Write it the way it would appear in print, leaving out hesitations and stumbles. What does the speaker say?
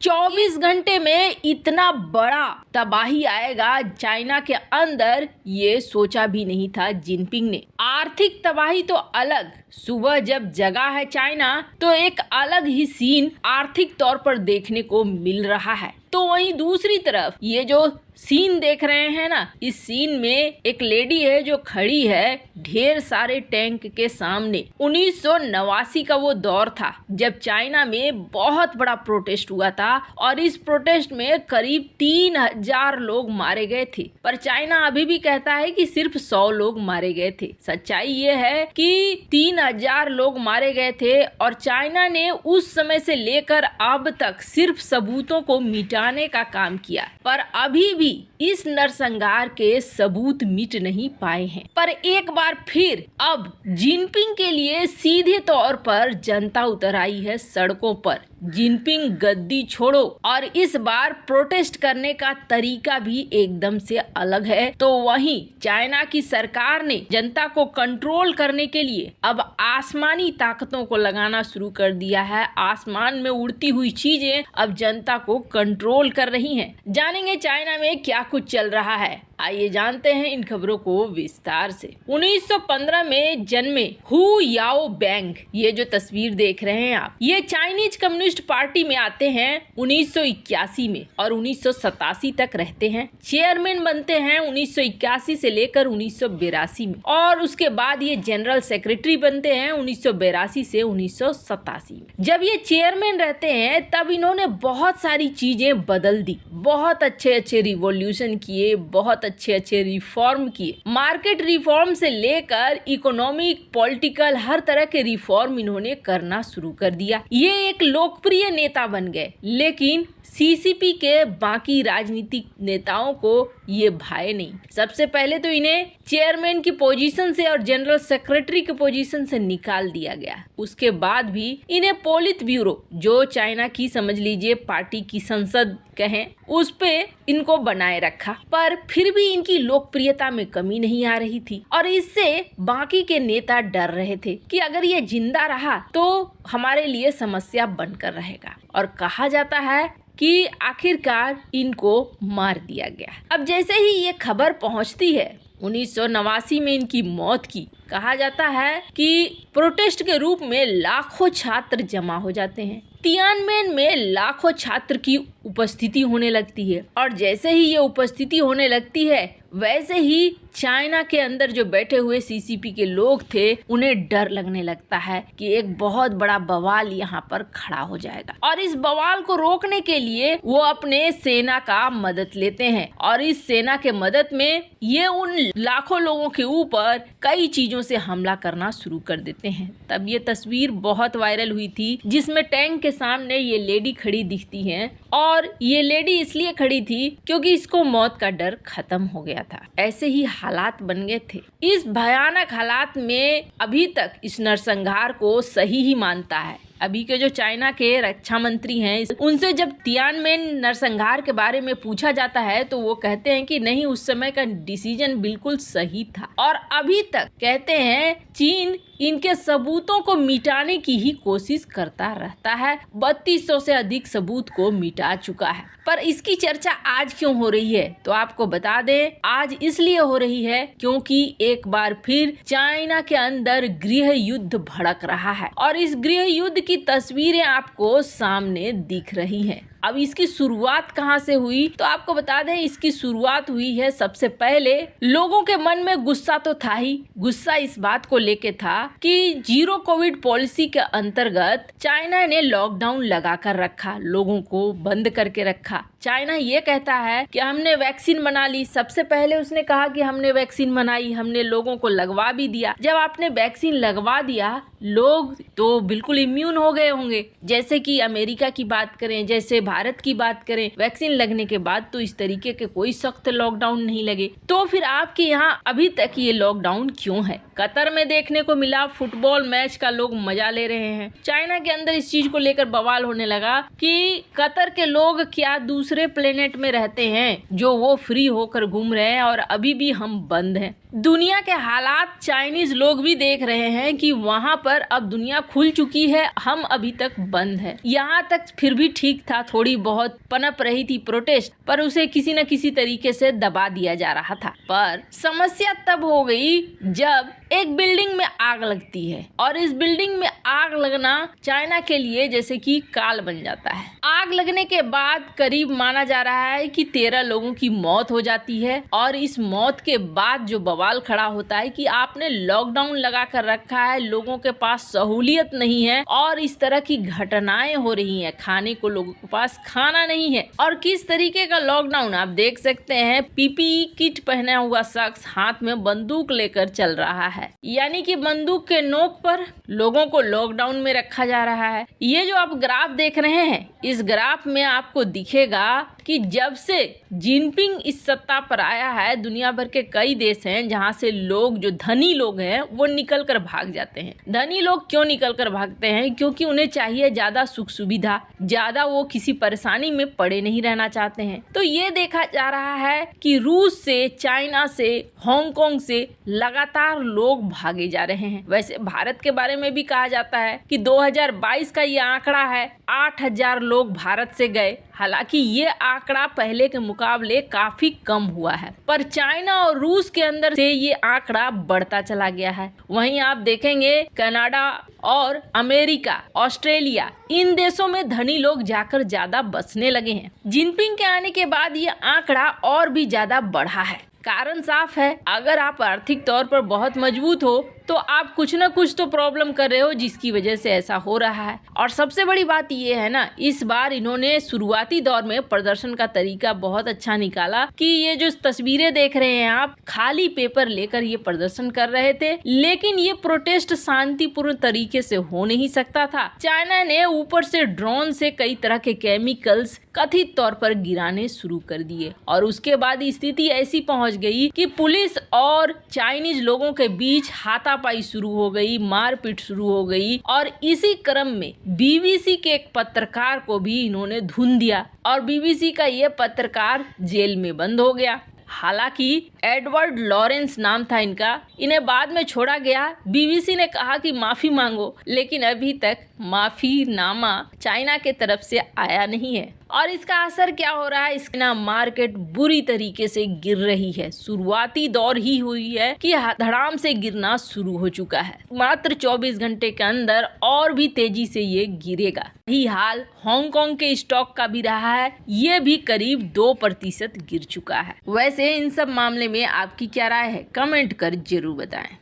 24 घंटे में इतना बड़ा तबाही आएगा चाइना के अंदर, ये सोचा भी नहीं था जिनपिंग ने। आर्थिक तबाही तो अलग, सुबह जब जगा है चाइना तो एक अलग ही सीन आर्थिक तौर पर देखने को मिल रहा है। तो वहीं दूसरी तरफ ये जो सीन देख रहे हैं ना, इस सीन में एक लेडी है जो खड़ी है ढेर सारे टैंक के सामने। 1989 का वो दौर था जब चाइना में बहुत बड़ा प्रोटेस्ट हुआ था और इस प्रोटेस्ट में करीब 3000 लोग मारे गए थे। पर चाइना अभी भी कहता है कि सिर्फ 100 लोग मारे गए थे। सच्चाई ये है कि 3000 लोग मारे गए थे और चाइना ने उस समय से लेकर अब तक सिर्फ सबूतों को मिटाने का काम किया, पर अभी भी इस नरसंहार के सबूत मिट नहीं पाए हैं। पर एक बार फिर अब जिनपिंग के लिए सीधे तौर पर जनता उतर आई है सड़कों पर। जिनपिंग गद्दी छोड़ो, और इस बार प्रोटेस्ट करने का तरीका भी एकदम से अलग है। तो वहीं चाइना की सरकार ने जनता को कंट्रोल करने के लिए अब आसमानी ताकतों को लगाना शुरू कर दिया है। आसमान में उड़ती हुई चीजें अब जनता को कंट्रोल कर रही हैं। जानेंगे चाइना में क्या कुछ चल रहा है, आइए जानते हैं इन खबरों को विस्तार से। 1915 में जन्मे हु याओ बैंग, ये जो तस्वीर देख रहे हैं आप, ये चाइनीज कम्युनिस्ट पार्टी में आते हैं 1981 में और 1987 तक रहते हैं। चेयरमैन बनते हैं 1981 से लेकर 1982 में और उसके बाद ये जनरल सेक्रेटरी बनते हैं 1982 से 1987 में। जब ये चेयरमैन रहते हैं तब इन्होंने बहुत सारी चीजें बदल दी, बहुत अच्छे रिवॉल्यूशन किए, बहुत अच्छे रिफॉर्म किए। मार्केट रिफॉर्म से लेकर इकोनॉमिक, पॉलिटिकल, हर तरह के रिफॉर्म इन्होंने करना शुरू कर दिया। ये एक लोकप्रिय नेता बन गए, लेकिन सीसीपी के बाकी राजनीतिक नेताओं को ये भाए नहीं। सबसे पहले तो इन्हें चेयरमैन की पोजीशन से और जनरल सेक्रेटरी की पोजीशन से निकाल दिया गया। उसके बाद भी इन्हें पोलित ब्यूरो, जो चाइना की समझ लीजिए पार्टी की संसद कहें, उस पे इनको बनाए रखा। पर फिर भी इनकी लोकप्रियता में कमी नहीं आ रही थी और इससे बाकी के नेता डर रहे थे कि अगर ये जिंदा रहा तो हमारे लिए समस्या बनकर रहेगा। और कहा जाता है कि आखिरकार इनको मार दिया गया। अब जैसे ही ये खबर पहुंचती है 1989 में इनकी मौत की, कहा जाता है कि प्रोटेस्ट के रूप में लाखों छात्र जमा हो जाते हैं। तियानमेन में लाखों छात्र की उपस्थिति होने लगती है और जैसे ही ये उपस्थिति होने लगती है वैसे ही चाइना के अंदर जो बैठे हुए सीसीपी के लोग थे उन्हें डर लगने लगता है कि एक बहुत बड़ा बवाल यहाँ पर खड़ा हो जाएगा और इस बवाल को रोकने के लिए वो अपने सेना का मदद लेते हैं और इस सेना के मदद में ये उन लाखों लोगों के ऊपर कई चीजों से हमला करना शुरू कर देते हैं। तब ये तस्वीर बहुत वायरल हुई थी जिसमें टैंक के सामने ये लेडी खड़ी दिखती है और ये लेडी इसलिए खड़ी थी क्योंकि इसको मौत का डर खत्म हो गया था। ऐसे ही हालात बन गए थे। इस भयानक हालात में अभी तक इस नरसंहार को सही ही मानता है। अभी के जो चाइना के रक्षा मंत्री हैं, उनसे जब तियानमेन नरसंहार के बारे में पूछा जाता है तो वो कहते हैं कि नहीं, उस समय का डिसीजन बिल्कुल सही था। और अभी तक कहते हैं चीन इनके सबूतों को मिटाने की ही कोशिश करता रहता है। 3200 से अधिक सबूत को मिटा चुका है। पर इसकी चर्चा आज क्यों हो रही है तो आपको बता दें, आज इसलिए हो रही है क्योंकि एक बार फिर चाइना के अंदर गृह युद्ध भड़क रहा है और इस गृह युद्ध की तस्वीरें आपको सामने दिख रही हैं। अब इसकी शुरुआत कहाँ से हुई तो आपको बता दें, इसकी शुरुआत हुई है सबसे पहले लोगों के मन में गुस्सा तो था ही। गुस्सा इस बात को लेके था कि जीरो कोविड पॉलिसी के अंतर्गत चाइना ने लॉकडाउन लगा कर रखा, लोगों को बंद करके रखा। चाइना ये कहता है कि हमने वैक्सीन बना ली। सबसे पहले उसने कहा कि हमने वैक्सीन बनाई, हमने लोगों को लगवा भी दिया। जब आपने वैक्सीन लगवा दिया, लोग तो बिल्कुल इम्यून हो गए होंगे। जैसे कि अमेरिका की बात करें, जैसे भारत की बात करें, वैक्सीन लगने के बाद तो इस तरीके के कोई सख्त लॉकडाउन नहीं लगे। तो फिर आपके यहाँ अभी तक ये लॉकडाउन क्यों है? कतर में देखने को मिला फुटबॉल मैच का लोग मजा ले रहे हैं। चाइना के अंदर इस चीज को लेकर बवाल होने लगा कि कतर के लोग क्या दूसरे प्लेनेट में रहते हैं जो वो फ्री होकर घूम रहे हैं और अभी भी हम बंद हैं। दुनिया के हालात चाइनीज लोग भी देख रहे हैं कि वहाँ पर अब दुनिया खुल चुकी है, हम अभी तक बंद हैं। यहाँ तक फिर भी ठीक था, थोड़ी बहुत पनप रही थी प्रोटेस्ट, पर उसे किसी न किसी तरीके से दबा दिया जा रहा था। पर समस्या तब हो गई जब एक बिल्डिंग में आग लगती है, और इस बिल्डिंग में आग लगना चाइना के लिए जैसे कि काल बन जाता है। आग लगने के बाद करीब माना जा रहा है कि 13 लोगों की मौत हो जाती है, और इस मौत के बाद जो बवाल खड़ा होता है कि आपने लॉकडाउन लगा कर रखा है, लोगों के पास सहूलियत नहीं है और इस तरह की घटनाएं हो रही हैं, खाने को लोगों के पास खाना नहीं है। और किस तरीके का लॉकडाउन आप देख सकते हैं, पीपीई किट पहना हुआ शख्स हाथ में बंदूक लेकर चल रहा है, यानी कि बंदूक के नोक पर लोगों को लॉकडाउन में रखा जा रहा है। ये जो आप ग्राफ देख रहे हैं, इस ग्राफ में आपको दिखेगा कि जब से जिनपिंग इस सत्ता पर आया है, दुनिया भर के कई देश हैं जहां से लोग, जो धनी लोग हैं, वो निकल कर भाग जाते हैं। धनी लोग क्यों निकल कर भागते हैं? क्योंकि उन्हें चाहिए ज्यादा सुख सुविधा, ज्यादा वो किसी परेशानी में पड़े नहीं रहना चाहते हैं। तो ये देखा जा रहा है कि रूस से, चाइना से, हांगकांग से लगातार लोग भागे जा रहे हैं। वैसे भारत के बारे में भी कहा जाता है कि 2022 का ये आंकड़ा है, 8,000 लोग भारत से गए। हालांकि ये आंकड़ा पहले के मुकाबले काफी कम हुआ है, पर चाइना और रूस के अंदर से ये आंकड़ा बढ़ता चला गया है। वहीं आप देखेंगे कनाडा और अमेरिका, ऑस्ट्रेलिया, इन देशों में धनी लोग जाकर ज्यादा बसने लगे हैं। जिनपिंग के आने के बाद ये आंकड़ा और भी ज्यादा बढ़ा है। कारण साफ है, अगर आप आर्थिक तौर पर बहुत मजबूत हो तो आप कुछ न कुछ तो प्रॉब्लम कर रहे हो जिसकी वजह से ऐसा हो रहा है। और सबसे बड़ी बात ये है ना, इस बार इन्होंने शुरुआती दौर में प्रदर्शन का तरीका बहुत अच्छा निकाला कि ये जो तस्वीरें देख रहे हैं आप, खाली पेपर लेकर ये प्रदर्शन कर रहे थे, लेकिन ये प्रोटेस्ट शांतिपूर्ण तरीके से हो नहीं सकता था। चाइना ने ऊपर से ड्रोन से कई तरह के केमिकल्स कथित तौर पर गिराने शुरू कर दिए, और उसके बाद स्थिति ऐसी पहुंच गई कि पुलिस और चाइनीज लोगों के बीच हाथापाई शुरू हो गई, मारपीट शुरू हो गई, और इसी क्रम में बीबीसी के एक पत्रकार को भी इन्होंने धुन दिया, और बीबीसी का ये पत्रकार जेल में बंद हो गया। हालांकि एडवर्ड लॉरेंस नाम था इनका, इन्हें बाद में छोड़ा गया। बीबीसी ने कहा कि माफी मांगो, लेकिन अभी तक माफीनामा चाइना के तरफ से आया नहीं है। और इसका असर क्या हो रहा है, इसका मार्केट बुरी तरीके से गिर रही है। शुरुआती दौर ही हुई है कि धड़ाम से गिरना शुरू हो चुका है। मात्र 24 घंटे के अंदर और भी तेजी से ये गिरेगा। यही हाल हांगकांग के स्टॉक का भी रहा है, ये भी करीब 2% गिर चुका है। वैसे इन सब मामले में आपकी क्या राय है, कमेंट कर जरूर बताएं।